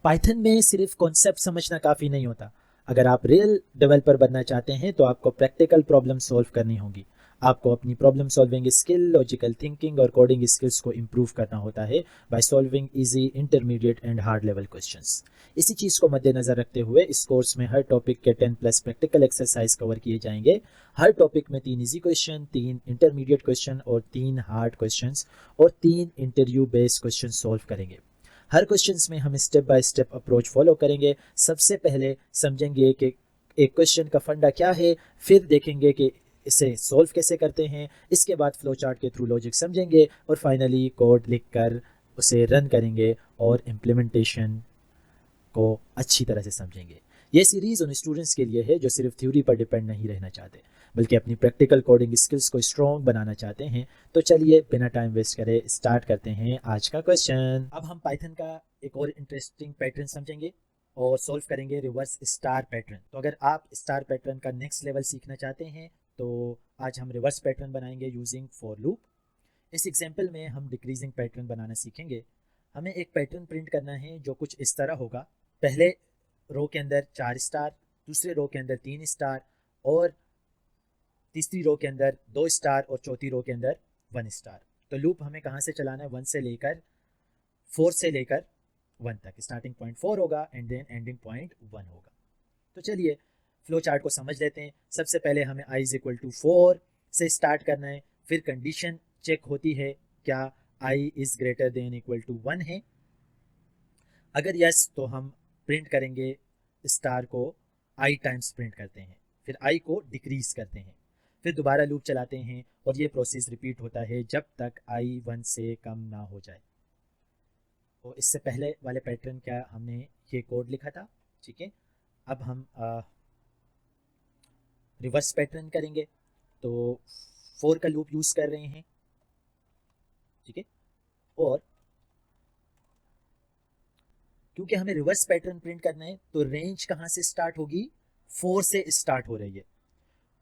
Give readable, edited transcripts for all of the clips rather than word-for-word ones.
Python में सिर्फ concept समझना काफ़ी नहीं होता। अगर आप रियल डेवलपर बनना चाहते हैं तो आपको प्रैक्टिकल प्रॉब्लम सॉल्व करनी होगी। आपको अपनी problem solving skill, logical thinking और कोडिंग स्किल्स को इम्प्रूव करना होता है by solving easy, intermediate and hard level questions. इसी चीज़ को मद्देनजर रखते हुए इस कोर्स में हर टॉपिक के 10 प्लस प्रैक्टिकल एक्सरसाइज कवर किए जाएंगे। हर टॉपिक में 3 इजी क्वेश्चन, 3 इंटरमीडिएट क्वेश्चन और 3 हार्ड क्वेश्चन और 3 इंटरव्यू बेस्ड क्वेश्चन सॉल्व करेंगे। हर क्वेश्चंस में हम step by step approach follow करेंगे। सबसे पहले समझेंगे कि एक क्वेश्चन का फंडा क्या है, फिर देखेंगे कि इसे सॉल्व कैसे करते हैं, इसके बाद फ्लो चार्ट के थ्रू लॉजिक समझेंगे और फाइनली कोड लिखकर उसे रन करेंगे और इम्प्लीमेंटेशन को अच्छी तरह से समझेंगे। ये सीरीज़ उन स्टूडेंट्स के लिए है जो सिर्फ थ्योरी पर डिपेंड नहीं रहना चाहते, बल्कि अपनी प्रैक्टिकल कोडिंग स्किल्स को स्ट्रॉन्ग बनाना चाहते हैं। तो चलिए बिना टाइम वेस्ट करे स्टार्ट करते हैं आज का क्वेश्चन। अब हम पाइथन का एक और इंटरेस्टिंग पैटर्न समझेंगे और सॉल्व करेंगे रिवर्स स्टार पैटर्न। तो अगर आप स्टार पैटर्न का नेक्स्ट लेवल सीखना चाहते हैं तो आज हम रिवर्स पैटर्न बनाएंगे यूजिंग फॉर लूप। इस एग्जाम्पल में हम डिक्रीजिंग पैटर्न बनाना सीखेंगे। हमें एक पैटर्न प्रिंट करना है जो कुछ इस तरह होगा। पहले रो के अंदर 4 स्टार, दूसरे रो के अंदर 3 स्टार और तीसरी रो के अंदर 2 स्टार और चौथी रो के अंदर 1 स्टार। तो लूप हमें कहाँ से चलाना है, 1 से लेकर 4 से लेकर 1 तक। स्टार्टिंग पॉइंट 4 होगा एंड देन एंडिंग पॉइंट 1 होगा। तो चलिए फ्लो चार्ट को समझ लेते हैं। सबसे पहले हमें i इज इक्वल टू 4 से स्टार्ट करना है। फिर कंडीशन चेक होती है क्या i is greater than equal to 1 है। अगर यस तो हम प्रिंट करेंगे स्टार को i टाइम्स प्रिंट करते हैं, फिर i को डिक्रीज करते हैं, फिर दोबारा लूप चलाते हैं और ये प्रोसेस रिपीट होता है जब तक i 1 से कम ना हो जाए। तो इससे पहले वाले पैटर्न क्या हमने ये कोड लिखा था, ठीक है। अब हम रिवर्स पैटर्न करेंगे तो 4 का लूप यूज कर रहे हैं, ठीक है। और क्योंकि हमें रिवर्स पैटर्न प्रिंट करना है तो रेंज कहाँ से स्टार्ट होगी, 4 से स्टार्ट हो रही है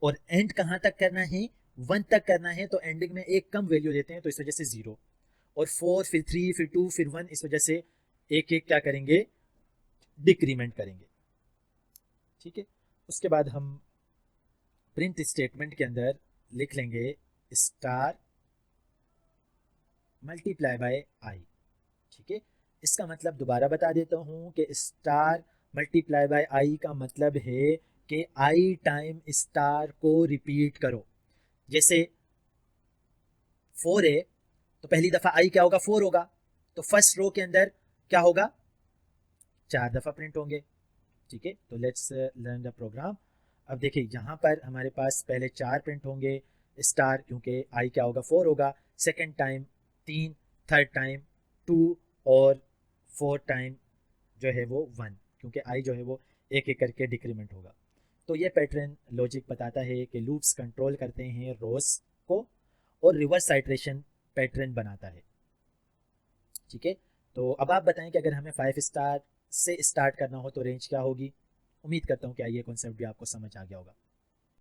और एंड कहाँ तक करना है, 1 तक करना है। तो एंडिंग में एक कम वैल्यू देते हैं तो इस वजह से 0 और 4 फिर 3 फिर 2 फिर 1, इस वजह से एक एक क्या करेंगे, डिक्रीमेंट करेंगे, ठीक है। उसके बाद हम प्रिंट स्टेटमेंट के अंदर लिख लेंगे स्टार मल्टीप्लाई बाय आई, ठीक है। इसका मतलब दोबारा बता देता हूँ कि स्टार मल्टीप्लाई बाय आई का मतलब है कि आई टाइम स्टार को रिपीट करो। जैसे 4 है तो पहली दफ़ा आई क्या होगा, 4 होगा, तो फर्स्ट रो के अंदर क्या होगा, 4 दफ़ा प्रिंट होंगे, ठीक है। तो लेट्स लर्न द प्रोग्राम। अब देखिए यहाँ पर हमारे पास पहले 4 प्रिंट होंगे स्टार, क्योंकि आई क्या होगा, 4 होगा, सेकेंड टाइम 3, थर्ड टाइम 2 और फोर्थ टाइम जो है वो 1, क्योंकि आई जो है वो एक एक करके डिक्रीमेंट होगा। तो ये पैटर्न लॉजिक बताता है कि लूप्स कंट्रोल करते हैं रोज को और रिवर्स साइट्रेशन पैटर्न बनाता है, ठीक है। तो अब आप बताएं कि अगर हमें 5 स्टार से स्टार्ट करना हो तो रेंज क्या होगी। उम्मीद करता हूँ कि ये कॉन्सेप्ट भी आपको समझ आ गया होगा।